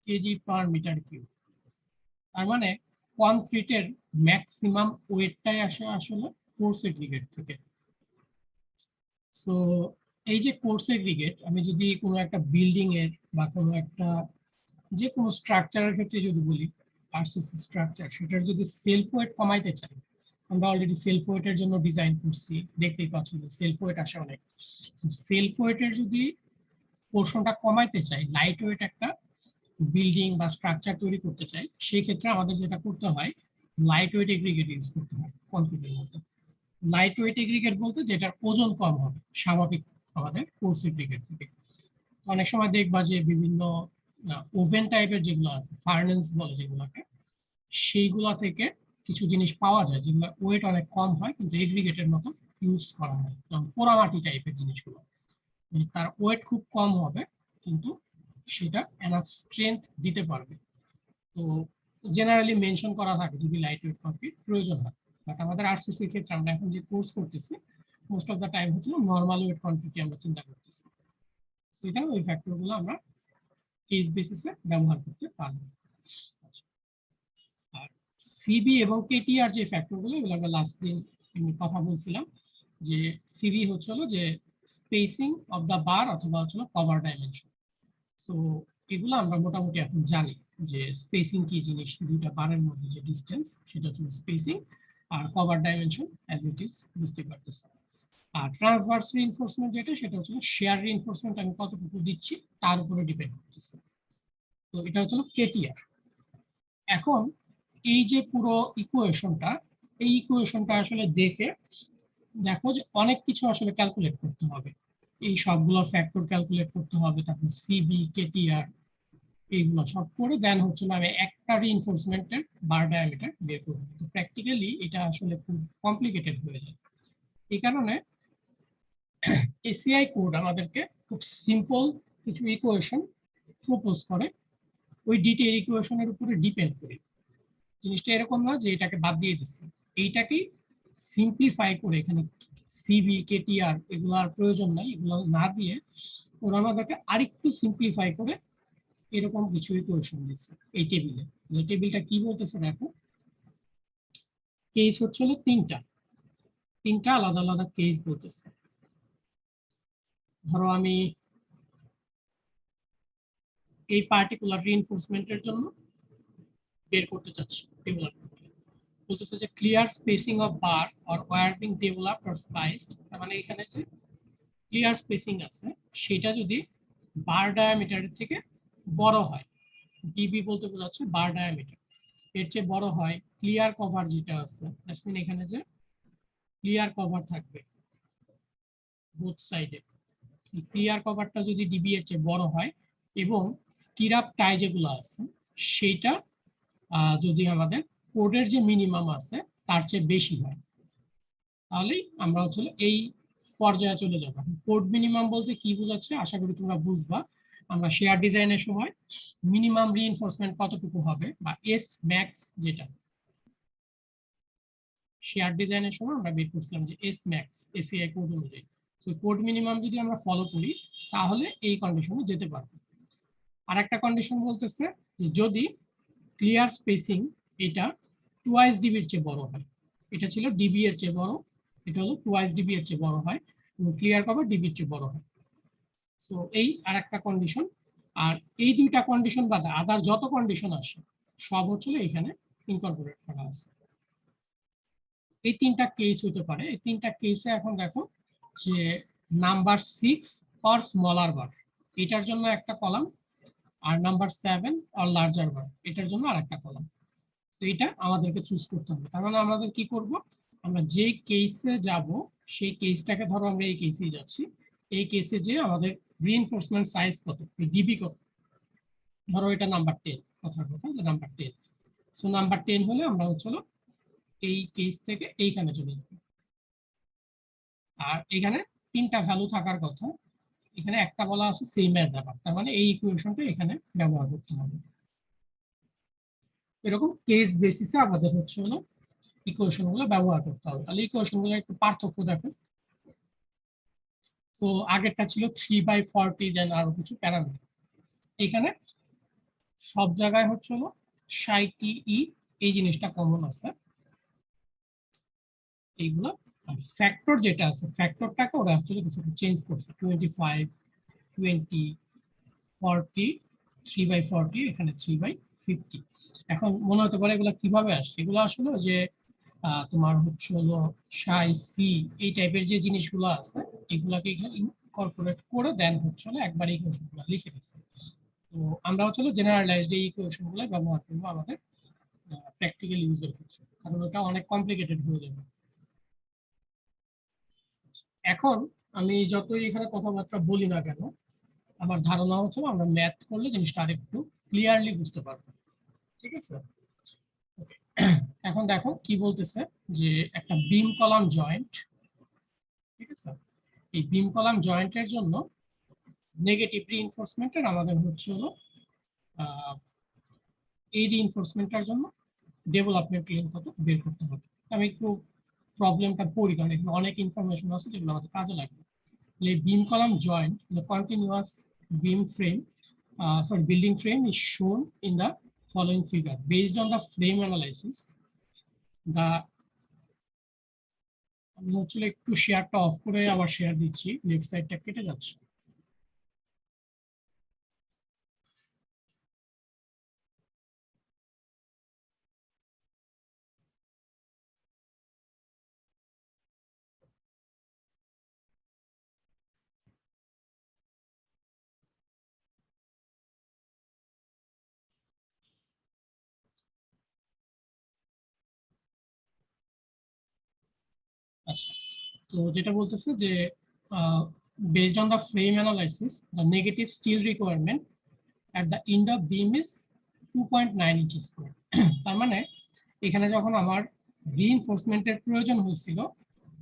কেজি পার মিটার কিউব। তার মানে কনক্রিটের ম্যাক্সিমাম ওয়েটটাই আসে আসলে কোর্স এগ্রিগেট থেকে। সো এই যে কোর্স এগ্রিগেট, আমি যদি কোনো একটা বিল্ডিং এর বা কোনো একটা যে কোনো স্ট্রাকচারের ক্ষেত্রে যদি বলি, আরসিসি স্ট্রাকচার, সেটার যদি সেলফ ওয়েট কমাইতে চাই, আমরা অলরেডি সেলফ ওয়েটের জন্য ডিজাইন করছি, দেখতেই পাচ্ছ যে সেলফ ওয়েট আসে অনেক। সেলফ ওয়েটের যদি পোর্শনটা কমাইতে চাই, লাইট ওয়েট একটা বিল্ডিং বা স্ট্রাকচার তৈরি করতে চাই, সেই ক্ষেত্রে আমাদের যেটা করতে হয়, লাইট ওয়েট এগ্রিগেট ইউজ করতে হয় কনক্রিটের মধ্যে। লাইট ওয়েট এগ্রিগেট বলতে যেটার ওজন কম হবে স্বাভাবিক আমাদের কোর্স এগ্রিগেট থেকে। অনেক সময় দেখবা যে বিভিন্ন ওভেন টাইপের যেগুলো আছে, ফার্নেস বলে যেগুলোকে, সেইগুলা থেকে কিছু জিনিস পাওয়া যায় যেগুলো ওয়েট অনেক কম হয় কিন্তু এগ্রিগেটের মতো ইউজ করা হয়, যেমন পোড়ামাটি টাইপের জিনিসগুলো, তার ওয়েট খুব কম হবে কিন্তু সেটা এনাফ স্ট্রেংথ দিতে পারবে। তো জেনারেলি মেনশন করা থাকে যদি লাইট ওয়েট কনক্রিট প্রয়োজন হয়। বাট আমাদের আরসিসি এর ক্ষেত্রে আমরা এখন যে কোর্স করতেছি, মোস্ট অফ দ্য টাইম হচ্ছে নর্মাল ওয়েট কনক্রিট আমরা চিন্তা করতেছি। সো এটা ওই ফ্যাক্টরগুলো আমরা কেস বেসিসে ব্যবহার করতে পারবো। আর সিবি এবং কেটিআর যে ফ্যাক্টরগুলো, এগুলো আমরা লাস্ট দিন কথা বলছিলাম, যে সিবি হচ্ছে যে স্পেসিং অফ দ্য বার অথবা হচ্ছে কভার ডাইমেনশন। সো এগুলো আমরা মোটামুটি এখন জানি যে স্পেসিং কি জিনিস, দুইটা বারের মধ্যে যে ডিসটেন্স সেটা হচ্ছে স্পেসিং, আর cover dimension as it is বুঝতে পারতেছি। আর ট্রান্সভার্স রিইনফোর্সমেন্ট যেটা, সেটা হচ্ছে শেয়ার রিইনফোর্সমেন্ট আমি কতটুকু দিচ্ছি তার উপরে ডিপেন্ড করতেছে। তো এটা হচ্ছে কেটিআর। এখন এই যে পুরো ইকুয়েশনটা, এই ইকুয়েশনটা আসলে দেখো যে অনেক কিছু আসলে ক্যালকুলেট করতে হবে, এই সবগুলো ফ্যাক্টর ক্যালকুলেট করতে হবে, তারপর সিবি কেটিআর এইগুলো সব করে দেন হচ্ছে আমি একটা রিইনফোর্সমেন্টের বার ডায়ামিটার বের করব। তো প্র্যাকটিক্যালি এটা আসলে খুব কমপ্লিকেটেড হয়ে যায়। এই কারণে এসিআই কোড আমাদেরকে খুব সিম্পল কিছু ইকুয়েশন প্রপোজ করে, ওই ডিটেইল ইকুয়েশনের উপরে ডিপেন্ড করে। জিনিসটা এরকম না যে এটাকে বাদ দিয়ে দিচ্ছি, এইটাকেই সিম্পলিফাই করে এখানে সিবি কেটিআর এগুলো আর প্রয়োজন নাই, এগুলো না দিয়ে ওরা আমাদেরকে আরেকটু সিম্পলিফাই করে এরকম কিছু ইকুয়েশন দিচ্ছে এই টেবিলে। যে টেবিলটা কি বলতেছে দেখো, কেস হচ্ছে তিনটা আলাদা আলাদা কেস বলতেছে। ধরো আমি এই পার্টিকুলার রিইনফোর্সমেন্টের জন্য বের করতে চাচ্ছি, ডেভেলপ করতে বলতেছে যে clear spacing of bar or wire being developed or spliced. তার মানে এখানে যে ক্লিয়ার স্পেসিং আছে সেটা যদি বার ডায়ামিটারের থেকে বড় হয়, ডিবি বলতে বোঝাচ্ছে বার ডায়ামিটার, এর চেয়ে বড় হয়, ক্লিয়ার কভার যেটা আছে, দ্যাটস মিন এখানে যে ক্লিয়ার কভার থাকবে বোথ সাইডে, ক্লিয়ার কভারটা যদি ডিবি এর চেয়ে বড় হয় এবং স্টিরাপ টাই যেগুলো আছে সেটা যদি আমাদের কোডের যে মিনিমাম আছে তার চেয়ে বেশি হয়, তাহলেই আমরা হচ্ছে এই পর্যায়ে চলে যাব। কোড মিনিমাম বলতে কি বোঝাচ্ছে আশা করি তোমরা বুঝবা। আমরা শেয়ার ডিজাইনের সময় মিনিমাম রিইনফোর্সমেন্ট কতটুকু হবে বা এস ম্যাক্স, যেটা শেয়ার ডিজাইনের সময় আমরা বের করছিলাম যে এস ম্যাক্স এসিআই কোড অনুযায়ী তো কোড মিনিমাম যদি আমরা ফলো করি তাহলে এই কন্ডিশনে যেতে পারবো। আর একটা কন্ডিশন বলতেছে যে যদি ক্লিয়ার স্পেসিং এটা 2 ডিবির চেয়ে বড় হয়, এটা ছিল ডিবি এর চেয়ে বড়, এটা হলো 2 ডিবি এর চেয়ে বড় হয় এবং ক্লিয়ার কভার ডিবির চেয়ে বড় হয়। সো এই আর একটা কন্ডিশন। আর এই দুইটা কন্ডিশন বাদে আদার যত কন্ডিশন আসে সব হচ্ছে এখানে ইনকর্পোরেট করা আছে। এই তিনটা কেস হতে পারে। এই তিনটা কেসে এখন দেখো যে নাম্বার 6 অর স্মলার বার এটার জন্য একটা কলাম, আর নাম্বার 7 অর লার্জার বার এটার জন্য আরেকটা কলাম। তো এটা আমাদেরকে চুজ করতে হবে। তার মানে আমাদের কি করব, আমরা যে কেসে যাব সেই কেসটাকে, ধরো আমরা এই কেসেই যাচ্ছি, এই কেসে যে আমাদের রিইনফোর্সমেন্ট সাইজ কত, ডিবি কত, ধরো এটা নাম্বার 10, কথার কথা যে নাম্বার 10। সো নাম্বার 10 হলে আমরা হচ্ছে এই কেস থেকে এইখানে চলে যাব। আর এখানে তিনটা ভ্যালু থাকার কথা, এখানে একটা বলা আছে সেম অ্যাজ আবার, তার মানে এই ইকুয়েশনটা এখানে ব্যবহার করতে হবে। এরকম কেস বেসিসে আমাদের হচ্ছে ইকুয়েশন গুলো ব্যবহার করতে হবে। তাহলে ইকুয়েশন গুলো একটু পার্থক্য দেখো। তো আগেরটা ছিল 3/40, দেন আরো কিছু প্যারামিটার। এখানে সব জায়গায় হচ্ছে 60E, এই জিনিসটা কমন আছে এইগুলো। ফ্যাক্টর যেটা আছে, ফ্যাক্টরটাকে ওরা অ্যাকচুয়ালি কিছু চেঞ্জ করছে, 25, 20, 40, 3/40, এখানে 3/50। এখন মনে হতে পারে এগুলো কিভাবে আসছে, এগুলো আসলে যে তোমার হচ্ছে সাই সি এই টাইপের যে জিনিসগুলো আছে এগুলাকে এখানে ইনকর্পোরেট করে দেন হচ্ছে একবার এই ইকুয়েশনগুলো লিখে দিচ্ছে। তো আমরা হচ্ছে জেনারেলাইজড এই ইকুয়েশনগুলো ব্যবহার করবো আমাদের প্র্যাকটিক্যাল ইউজের ক্ষেত্রে, কারণ ওটা অনেক কমপ্লিকেটেড হয়ে যাবে। এখন আমি যতই এখানে কথাবার্তা বলি না কেন, আমার ধারণা হচ্ছে আমরা ম্যাথ করলে জিনিসটা আরেকটু ক্লিয়ারলি বুঝতে পারবো। ঠিক আছে, এখন দেখো কি বলতেছে যে একটা বিম কলাম জয়েন্ট, ঠিক আছে, এই বিম কলাম জয়েন্টের জন্য নেগেটিভ রিইনফোর্সমেন্টের আমাদের হচ্ছে এই রিইনফোর্সমেন্টের জন্য ডেভেলপমেন্ট লিঙ্ক কত বের করতে হবে। আমি একটু প্রবলেমটা পড়ি কারণ এখানে অনেক ইনফরমেশন আছে যেগুলো আমাদের কাজে লাগবে। A beam column joint, the continuous beam frame, building frame is shown in the following figure. Based on the frame analysis, the আমি হচ্ছে একটু শেয়ারটা অফ করে আবার শেয়ার দিচ্ছি, লেফট সাইডটা কেটে যাচ্ছে। আচ্ছা, তো যেটা বলতেছে যে based on the frame analysis, the negative steel requirement at the end of beam is 2.9 inches square. তার মানে এখানে যখন আমার রিইনফোর্সমেন্টের প্রয়োজন হয়েছিল,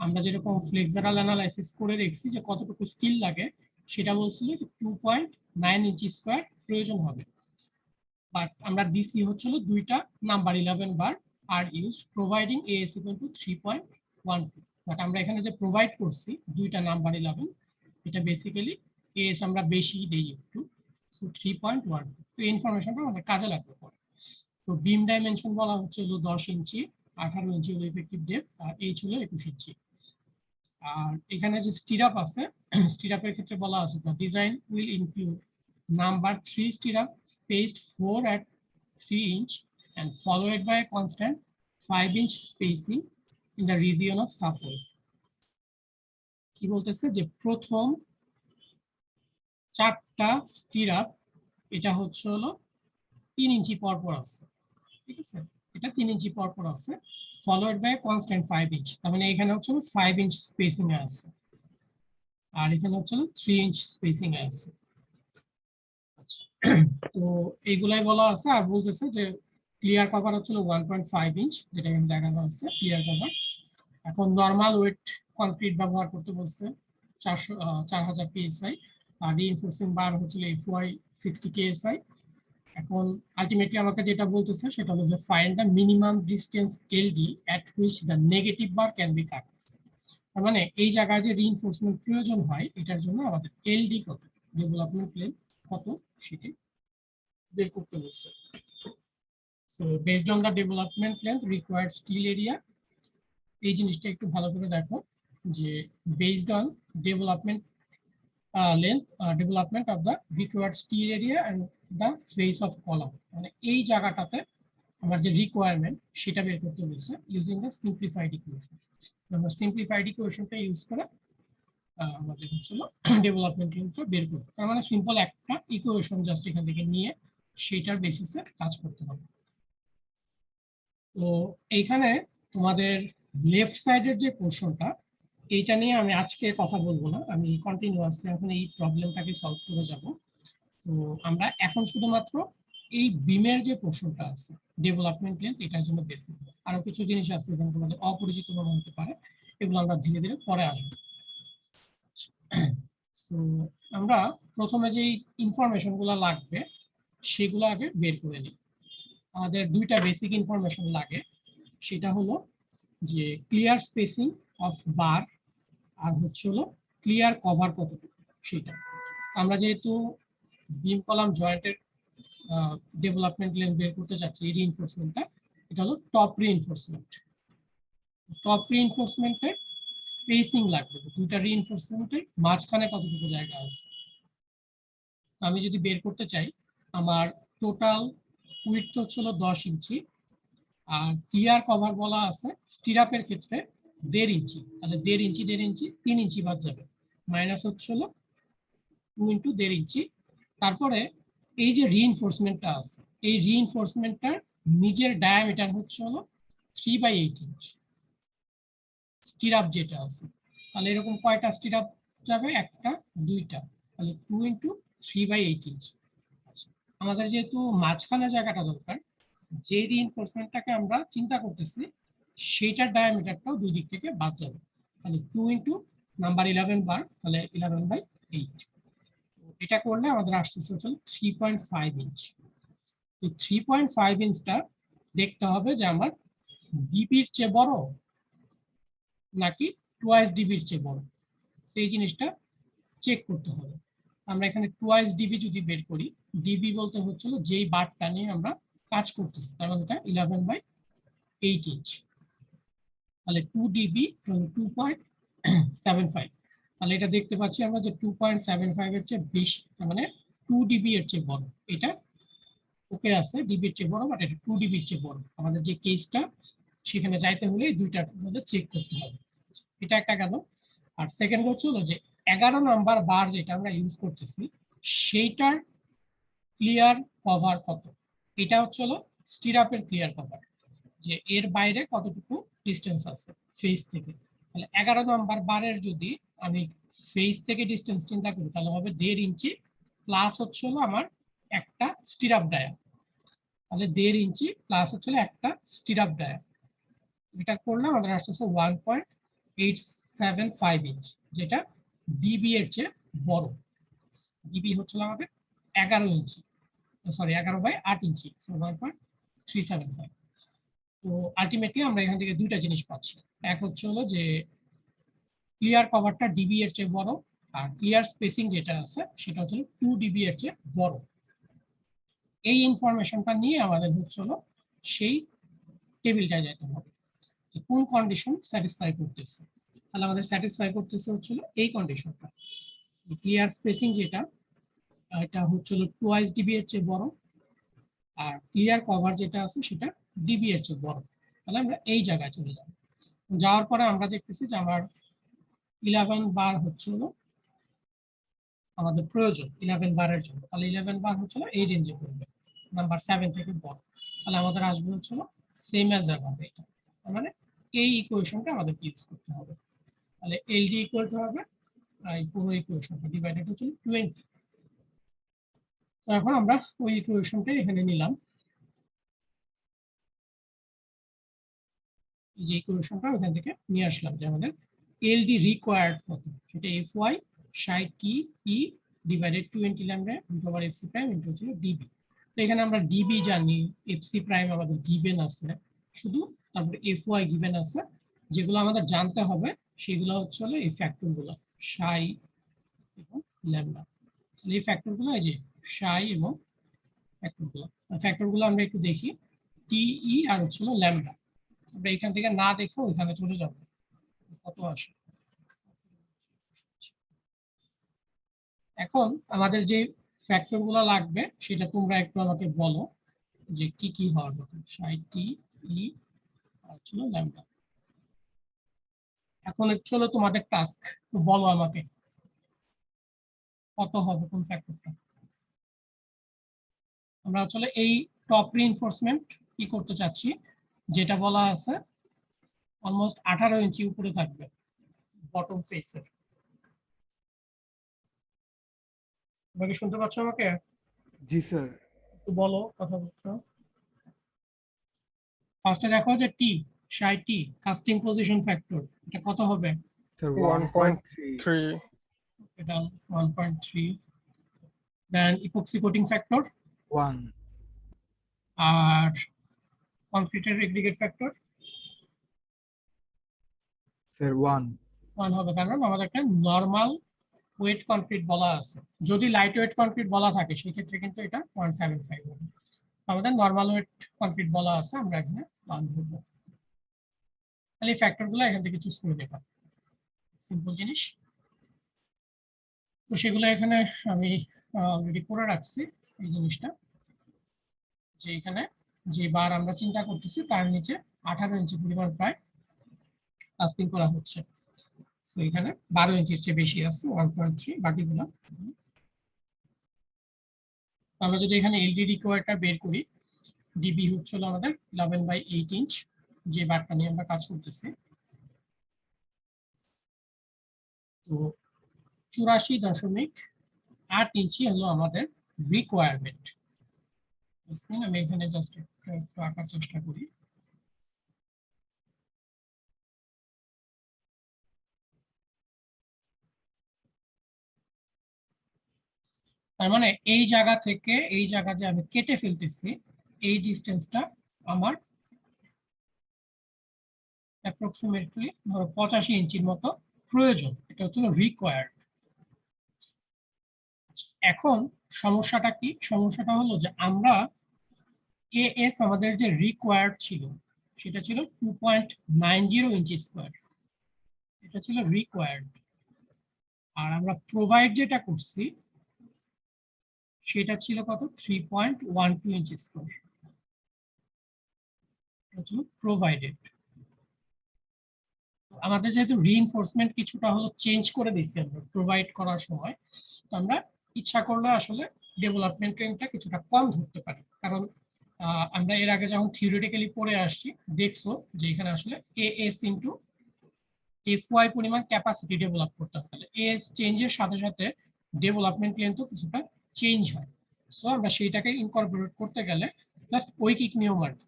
আমরা যেরকম ফ্লেক্সারাল অ্যানালাইসিস করে দেখছি যে কতটুকু স্টিল লাগে, সেটা বলছিল যে 2.9 ইঞ্চি স্কোয়ার প্রয়োজন হবে। বাট আমরা দিছি হচ্ছিল দুইটা নাম্বার 11 বার আর use providing AS equal to 3.12। বাট আমরা এখানে যে প্রোভাইড করছি দুইটা নাম্বার 11, এটা বেসিক্যালি এএস আমরা বেশি দেই একটু, সো 3.1। তো এই ইনফরমেশনটা আমাদের কাজে লাগবে পরে। তো বিম ডাইমেনশন বলা হচ্ছে 10 ইঞ্চি, 18 ইঞ্চি হলো ইফেক্টিভ ডেপথ, আর এইচ হলো 21 ইঞ্চি। আর এখানে যে স্টিরাপ আছে, স্টিরাপের ক্ষেত্রে বলা আছে the design will include number 3 stirrup spaced 4 at 3 inch and followed by a constant 5-inch spacing in the region of support. কি বলতেছে যে প্রথম 4টা স্টিরাপ এটা হচ্ছে 3 ইঞ্চি পর পর আছে, ঠিক আছে, এটা 3 ইঞ্চি পর পর আছে, followed by a constant 5 inch, তার মানে এখানে হচ্ছে 5 inch স্পেসিং এ আছে, আর এখানে হচ্ছে 3 inch স্পেসিং এ আছে। আচ্ছা, তো এইগুলাই বলা আছে। আর বলতেছে যে ক্লিয়ার কভার হচ্ছে 1.5 ইঞ্চ, যেটা এখানে দেখানো আছে ক্লিয়ার কভার। এখন নরমাল ওয়েট কংক্রিট ব্যবহার করতে বলছে 4000 PSI, আর রিইনফোর্সিং বার হচ্ছে FY 60 KSI। এখন আলটিমেটলি আমাকে যেটা বলতেছে সেটা হলো যে find the minimum distance LD at which the negative bar can be cut, তার মানে এই জায়গায় যে রিইনফোর্সমেন্ট প্রয়োজন হয় এটার জন্য আমাদের এলডি কত, ডেভেলপমেন্ট লেন্থ কত সেটি বের করতে বলছে। So based on the development length required steel area, এই জিনিসটা একটু ভালো করে দেখো যে based on development development of the required steel area and the face of column, মানে এই জায়গাটাতে আমার যে রিকোয়ারমেন্ট সেটা বের করতে বলছে ইউজিং দ্য সিম্পলিফাইড ইকুয়েশনস। আমরা সিম্পলিফাইড ইকুয়েশনটা ইউজ করে আমাদের হচ্ছিল ডেভেলপমেন্ট লেন্থটা বের করতে, তার মানে সিম্পল একটা ইকুয়েশন জাস্ট এখান থেকে নিয়ে সেটার বেসিসে কাজ করতে হবে। তো এইখানে তোমাদের লেফট সাইডের যে পোর্শনটা এইটা নিয়ে আমি আজকে কথা বলবো না, আমি কন্টিনিউয়াসলি এখন এই প্রবলেমটাকে সলভ করে যাব। তো আমরা এখন শুধুমাত্র এই বিমের যে পোর্শনটা আছে ডেভেলপমেন্ট লেন্থ এটার জন্য বের করবো। আরো কিছু জিনিস আছে এখানে তোমাদের অপরিচিত মনে হতে পারে, এগুলো আমরা ধীরে ধীরে পরে আসবো। সো আমরা প্রথমে যে ইনফরমেশন গুলো লাগবে সেগুলো আগে বের করে নিই। আমাদের দুইটা বেসিক ইনফরমেশন লাগে, সেটা হলো যে ক্লিয়ার স্পেসিং অফ বার আর হচ্ছে হলো ক্লিয়ার কভার কতটুকু সেটা। আমরা যেহেতু বিম কলাম জয়েন্টের ডেভেলপমেন্ট লেন্থ বের করতে চাচ্ছি, এই রিইনফোর্সমেন্টটা এটা হলো টপ রিইনফোর্সমেন্ট। টপ রিইনফোর্সমেন্টের স্পেসিং লাগবে, দুইটা রিইনফোর্সমেন্টের মাঝখানে কতটুকু জায়গা আছে। আমি যদি বের করতে চাই আমার টোটাল উইডথ হচ্ছে 10 ইঞ্চি, আর ক্লিয়ার কভার বলা আছে স্টিরাপের ক্ষেত্রে 1.5 ইঞ্চি, তাহলে 1.5 ইঞ্চি 1.5 ইঞ্চি 3 ইঞ্চি বাদ যাবে, মাইনাস হচ্ছে 2 ইন্টু 1.5 ইঞ্চি। তারপরে এই যে রিইনফোর্সমেন্টটা আছে এই রিইনফোর্সমেন্টটার নিজের ডায়ামিটার হচ্ছে 3/8 ইঞ্চি স্টিরাপ যেটা আছে, তাহলে এরকম কয়টা স্টিরাপ যাবে, একটা দুইটা, তাহলে 2 ইন্টু 3/8 ইঞ্চি। আমাদের যেহেতু মাঝখানে জায়গাটা দরকার, যে রিইনফোর্সমেন্টটাকে আমরা চিন্তা করতেছি সেইটার ডায়ামিটারটাও দুই দিক থেকে বাদ যাবে, তাহলে 2 ইন্টু নাম্বার 11 বার, তাহলে 11/8। এটা করলে আমাদের আসতেছে হচ্ছে 3.5 ইঞ্চ। তো 3.5 ইঞ্চটা দেখতে হবে যে আমার ডিবির চেয়ে বড় নাকি টুয়াইস ডিবির চেয়ে বড়, সেই জিনিসটা চেক করতে হবে। আমরা এখানে টুয়াইস ডিবি যদি বের করি, ডিবি বলতে হচ্ছিল যেই বারটা নিয়ে আমরা কাজ করতেছি, কারণ এটা 11/8 ইঞ্চ, তাহলে 2 ডিবি 2.75, তাহলে এটা দেখতে পাচ্ছি আমরা যে 2.75 এর চেয়ে বেশি, মানে 2 ডিবি এর চেয়ে বড়। এটা ওকে আছে, ডিবির চেয়ে বড়, বাট এটা 2 ডিবির চেয়ে বড়। আমাদের যে কেসটা সেখানে যাইতে হলে এই দুইটার মধ্যে চেক করতে হবে, এটা একটা গেল। আর সেকেন্ড হচ্ছে হলো যে 11 নাম্বার বার যেটা আমরা ইউজ করতেছি সেইটার ক্লিয়ার কভার কত, এটা হচ্ছে হলো স্টিরাপের ক্লিয়ার কভার, যে এর বাইরে কতটুকু ডিস্টেন্স আছে ফেস থেকে। তাহলে 11 নাম্বার বারের যদি আমি ফেস থেকে ডিস্টেন্স চিন্তা করি তাহলে হবে 1.5 ইঞ্চি প্লাস হচ্ছে হলো আমার একটা স্টিরাপ ডায়া, তাহলে 1.5 ইঞ্চি প্লাস হচ্ছে একটা স্টিরাপ ডায়া, এটা করলে আমাদের আসতেছে 1.875 ইঞ্চ, যেটা ডিবি এর চেয়ে বড়। ডিবি হচ্ছিল আমাদের 11 ইঞ্চি, সরি 11/8 ইঞ্চি, 1.375। তো আলটিমেটলি আমরা এখান থেকে দুইটা জিনিস পাচ্ছি, এক হচ্ছে হলো যে ক্লিয়ার কভারটা ডিবি এর চেয়ে বড়, আর ক্লিয়ার স্পেসিং যেটা আছে সেটা হচ্ছে 2 ডিবি এর চেয়ে বড়। এই ইনফরমেশনটা নিয়ে আমাদের হচ্ছে হলো সেই টেবিলটায় যেতে হবে, কোন কন্ডিশন স্যাটিসফাই করতেছে। তাহলে আমাদের স্যাটিসফাই করতেছে হচ্ছিল এই কন্ডিশনটা, ক্লিয়ার স্পেসিং যেটা এটা হচ্ছিল টুয়াইস ডিবি এর চেয়ে বড়, আর ক্লিয়ার কভার যেটা আছে সেটা ডিবি এর চেয়ে বড়। তাহলে আমরা এই জায়গায় চলে যাব, যাওয়ার পরে আমরা দেখতেছি যে আমার 11 বার হচ্ছিল আমাদের প্রয়োজন 11 বারের জন্য, তাহলে 11 বার হচ্ছিল এই রেঞ্জে পড়বে, নাম্বার 7 থেকে বড়, তাহলে আমাদের আসবে হচ্ছিল সেম অ্যাজ এভার এটা, মানে এই ইকুয়েশনটা আমাদের ইউজ করতে হবে। তাহলে এলডি ইকুয়াল টু হবে এই পুরো ইকুয়েশনটা ডিভাইডেড হচ্ছে 20। তো এখন আমরা ওই ইকুয়েশনটা এখানে নিলাম, যে ইকুয়েশনটা ওখান থেকে নিয়ে আসলাম যে আমাদের এলডি রিকোয়ার্ড কত, সেটা FY 60 ই ডিভাইডেড 20 ল্যামডা ইনটু আবার FC প্রাইম ইনটু হচ্ছে ডিবি। তো এখানে আমরা ডিবি জানি, FC প্রাইম আমাদের গিভেন আছে শুধু, তারপরে FY গিভেন আছে, যেগুলো আমাদের জানতে হবে সেগুলো হচ্ছে হলো এই ফ্যাক্টর গুলো সাই এবং ল্যামডা। এই ফ্যাক্টর গুলো এই যে সাই এবং ফ্যাক্টর গুলো আমরা একটু দেখি, টি ই আর হচ্ছে হলো ল্যামডা। আমরা এখান থেকে না দেখে ওইখানে চলে যাব, কত আসে। এখন আমাদের যে ফ্যাক্টর গুলো লাগবে সেটা তোমরা একটু আমাকে বলো যে কি কি হওয়ার কথা। সাই টি ই আর হচ্ছে ল্যামডা। এখন হচ্ছে হলো তোমাদের টাস্ক, বলো আমাকে কত হবে কোন ফ্যাক্টরটা। আমরা আসলে এই টপ রিইনফোর্সমেন্ট কি করতে চাচ্ছি, যেটা বলা আছে অলমোস্ট 18 ইঞ্চি উপরে থাকবে বটম ফেসের। তোমরা কি শুনতে পাচ্ছ আমাকে? জি স্যার। একটু বলো কথা বলছো। ফার্স্টে দেখো যে টি, সাই টি কাস্টিং পজিশন ফ্যাক্টর, এটা কত হবে? স্যার 1.3। 1.3 এটা 1.3। দেন ইপক্সি কোটিং ফ্যাক্টর 1 আর কংক্রিটের এগ্রিগেট ফ্যাক্টর স্যার 1 1 হবে, কারণ আমাদেরকে নরমাল ওয়েট কনক্রিট বলা আছে। যদি লাইট ওয়েট কনক্রিট বলা থাকে সেক্ষেত্রে কিন্তু এটা 0.75 হবে। আমাদের নরমাল ওয়েট কনক্রিট বলা আছে, আমরা এখানে 1 ধরবো। তাহলে এই ফ্যাক্টর গুলো এখান থেকে চুজ করে দেবা, সিম্পল জিনিস। তো সেগুলো এখানে আমি অলরেডি করে রাখছি। এই জিনিসটা যে এখানে যে বার আমরা চিন্তা করতেছি তার নিচে 18 ইঞ্চি পরিমাণ প্রায় কাস্টিং করা হচ্ছে। তো এখানে 12 ইঞ্চির চেয়ে বেশি আছে 1.3, বাকিগুলো। আমরা যদি এখানে এলডি রিকোয়ারটা বের করি, ডিবি হচ্ছিল আমাদের 11/8 ইঞ্চ, যে বারটা নিয়ে আমরা কাজ করতেছি। তো 84.8 ইঞ্চি হলো আমাদের রিকোয়ারমেন্ট। আমি এখানে জাস্ট একটু আঁকার চেষ্টা করি। তার মানে এই জায়গা থেকে এই জায়গা যে আমি কেটে ফেলতেছি, এই ডিস্টেন্সটা আমার অ্যাপ্রক্সিমেটলি ধরো 85 ইঞ্চির মতো প্রয়োজন। এটা হচ্ছে রিকোয়ার্ড। এখন সমস্যাটা কি? সমস্যাটা হলো যে আমরা এএস আমাদের যে রিকোয়ার্ড ছিল সেটা ছিল 2.90 ইঞ্চি স্কোয়ার, এটা ছিল রিকোয়ার্ড। আর আমরা প্রোভাইড যেটা করছি সেটা ছিল কত? 3.12 ইঞ্চি স্কোয়ার, এটা ছিল প্রোভাইডেড। আমাদের যেহেতু রিইনফোর্সমেন্ট কিছুটা হলো চেঞ্জ করে দিচ্ছি আমরা প্রোভাইড করার সময়, তো আমরা ইচ্ছা করলে আসলে ডেভেলপমেন্ট ট্রেনটা কিছুটা কম ধরতে পারি। কারণ আমরা এর আগে যখন থিওরিটিক্যালি পড়ে আসছি দেখছো যে এখানে আসলে এএস ইন্টু এফওয়াই পরিমাণ ক্যাপাসিটি ডেভেলপ করতে হবে। তাহলে এএস চেঞ্জের সাথে সাথে ডেভেলপমেন্ট লেন্থও কিছুটা চেঞ্জ হয়। সো আমরা সেইটাকে ইনকর্পোরেট করতে গেলে জাস্ট ঐকিক নিয়ম আর কি,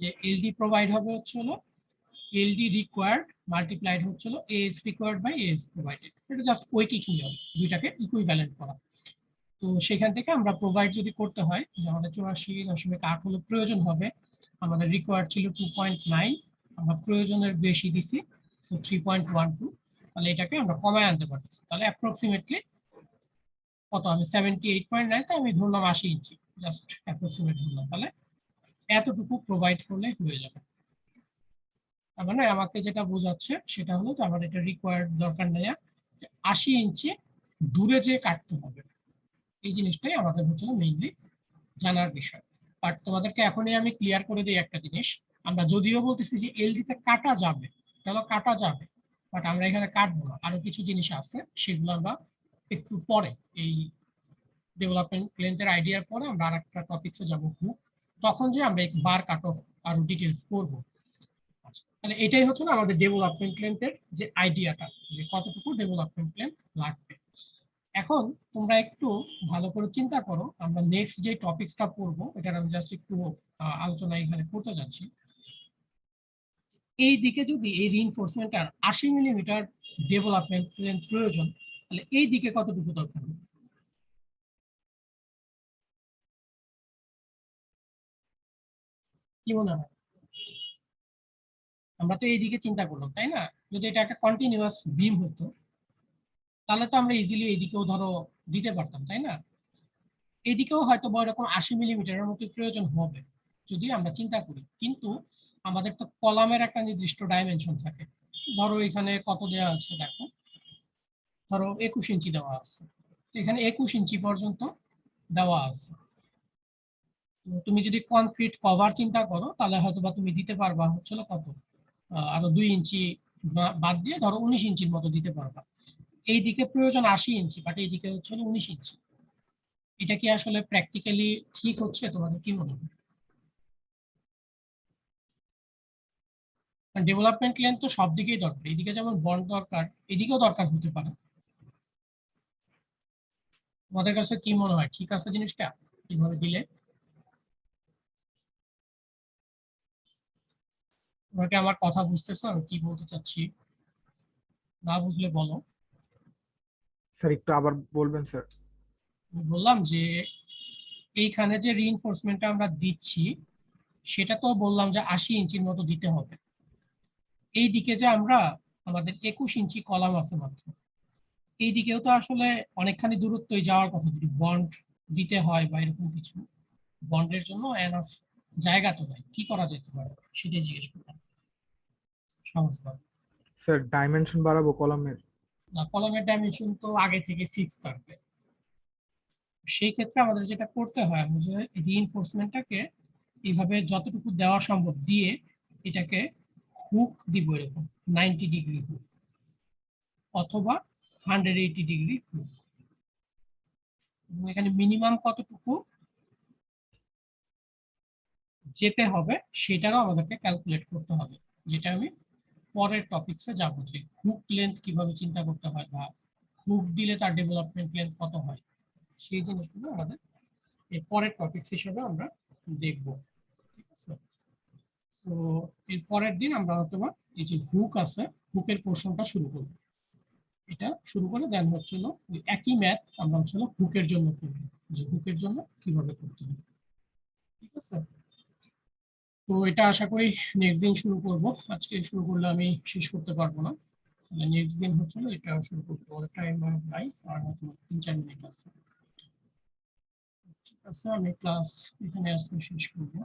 যে এলডি প্রোভাইড হবে হচ্ছে হলো এলডি রিকোয়ার্ড মাল্টিপ্লাইড হচ্ছিল AS required by AS provided. এটা জাস্ট ঐকিক নিয়ম, দুইটাকে ইকুইভ্যালেন্ট করা। তো সেখান থেকে আমরা প্রোভাইড যদি করতে হয় যে আমাদের 84.8 হলো প্রয়োজন হবে, আমাদের রিকোয়ার্ড ছিল 2.9, আমরা প্রয়োজনের বেশি দিছি, সো 3.12। তাহলে এটাকে আমরা কমায় আনতে পারতেছি। তাহলে অ্যাপ্রক্সিমেটলি কত? আমি 78.9 তে আমি ধরলাম 80 ইঞ্চি, জাস্ট অ্যাপ্রক্সিমেট ধরলাম। তাহলে এতটুকু প্রোভাইড করলে হয়ে যাবে। তার মানে আমাকে যেটা বোঝাচ্ছে সেটা হলো যে আমার এটা রিকোয়ার্ড দরকার নেই, 80 ইঞ্চি দূরে যে কাটতে হবে, এই জিনিসটাই আমাদের হচ্ছে মেইনলি জানার বিষয়। বাট তোমাদেরকে এখনই আমি ক্লিয়ার করে দিই একটা জিনিস, আমরা যদিও বলতেছি যে এলডিতে কাটা যাবে, তাহলে কাটা যাবে, বাট আমরা এখানে কাটবো না। আরো কিছু জিনিস আছে সেগুলো আমরা একটু পরে, এই ডেভেলপমেন্ট লেন্থের আইডিয়ার পরে আমরা আরেকটা টপিকসে যাবো হুক, তখন যে আমরা এক বার কাট অফ আরো ডিটেলস করবো। আচ্ছা, তাহলে এটাই হচ্ছে না আমাদের ডেভেলপমেন্ট লেন্থের যে আইডিয়াটা, যে কতটুকু ডেভেলপমেন্ট লেন্থ লাগবে। এখন তোমরা একটু ভালো করে চিন্তা করো, আমরা নেক্সট যে টপিকসটা পড়বো এটার আমি জাস্ট একটু আলোচনা এখানে করতে যাচ্ছি। এই দিকে যদি এই রিইনফোর্সমেন্টটার 80 মিলিমিটার ডেভেলপমেন্ট লেন্থ প্রয়োজন, তাহলে এই দিকে কতটুকু দরকার হবে? কি মনে হয়? আমরা তো এইদিকে চিন্তা করলাম, তাই না? যদি এটা একটা কন্টিনিউয়াস বিম হতো তাহলে তো আমরা ইজিলি এইদিকেও ধরো দিতে পারতাম, তাই না? এইদিকেও হয়তো বা এরকম 80 মিলিমিটারের মতো প্রয়োজন হবে যদি আমরা চিন্তা করি, কিন্তু আমাদের তো কলামের একটা নির্দিষ্ট ডাইমেনশন থাকে। ধরো এখানে কত দেওয়া আছে দেখো, ধরো 21 ইঞ্চি দেওয়া আছে, এখানে 21 ইঞ্চি পর্যন্ত দেওয়া আছে। তো তুমি যদি কনক্রিট কভার চিন্তা করো তাহলে হয়তো বা তুমি দিতে পারবা হচ্ছিল কত, আরো 2 ইঞ্চি বাদ দিয়ে ধরো 19 ইঞ্চির মতো দিতে পারবা। এইদিকে প্রয়োজন 80 ইঞ্চি, বাট এইদিকে হচ্ছে 19 ইঞ্চি। এটা কি আসলে প্র্যাকটিক্যালি ঠিক হচ্ছে, তোমাদের কি মনে হয়? ডেভেলপমেন্ট লেন্থ তো সব দিকেই দরকার, এদিকে যেমন বন্ড দরকার, এদিকেও দরকার হতে পারে। তোমাদের কাছে কি মনে হয়, ঠিক আছে জিনিসটা কিভাবে দিলে? তোমাকে আমার কথা বুঝতেছো আমি কি বলতে চাচ্ছি? না বুঝলে বলো। স্যার একটু আবার বলবেন স্যার? আমি বললাম যে এইখানে যে রিইনফোর্সমেন্টটা আমরা দিচ্ছি সেটা তো বললাম যে 80 ইঞ্চির মতো দিতে হবে। এই দিকে যে আমরা আমাদের 21 ইঞ্চি কলাম আছে মাত্র, এই দিকেও তো আসলে অনেকখানি দূরত্বই যাওয়ার কথা যদি বন্ড দিতে হয় বা এরকম কিছু। বন্ডের জন্য এনাফ জায়গা তো নাই, কি করা যেতে পারে সেটাই জিজ্ঞেস করলাম সহজভাবে। স্যার ডাইমেনশন বাড়াবো কলামের? না, কলামের ডাইমেনশন তো আগে থেকে ফিক্স থাকবে। সেই ক্ষেত্রে আমাদের যেটা করতে হয়, আমরা যে রিইনফোর্সমেন্টটাকে এইভাবে যতটুকু দেওয়া সম্ভব দিয়ে এটাকে হুক দিব, এরকম 90 ডিগ্রি হুক অথবা 180 ডিগ্রি হুক। এবং এখানে মিনিমাম কতটুকু যেতে হবে সেটারও আমাদেরকে ক্যালকুলেট করতে হবে, যেটা আমি পরের টপিকসে যাব, যে হুক লেন্থ কিভাবে চিন্তা করতে হয় বা হুক দিলে তার ডেভেলপমেন্ট লেন্থ কত হয়, সেই জিনিসগুলো আমাদের এর পরের টপিকস হিসেবে আমরা দেখব। ঠিক আছে, তো এর পরের দিন আমরা হয়তো এই যে হুক আছে হুকের পোর্শনটা শুরু করব। এটা শুরু করে দেন হচ্ছিল ওই একই ম্যাথ আমরা হচ্ছিল হুকের জন্য করব, যে হুকের জন্য কিভাবে করতে হবে। ঠিক আছে, তো এটা আশা করি নেক্সট দিন শুরু করব। আজকে শুরু করলে আমি শেষ করতে পারবো না, তাহলে নেক্সট দিন হচ্ছিল এটা শুরু করতে হবে। টাইম নাই, আর হয়তো 3-4 মিনিট আছে। ঠিক আছে, আমি ক্লাস এখানে আজকে শেষ করবো।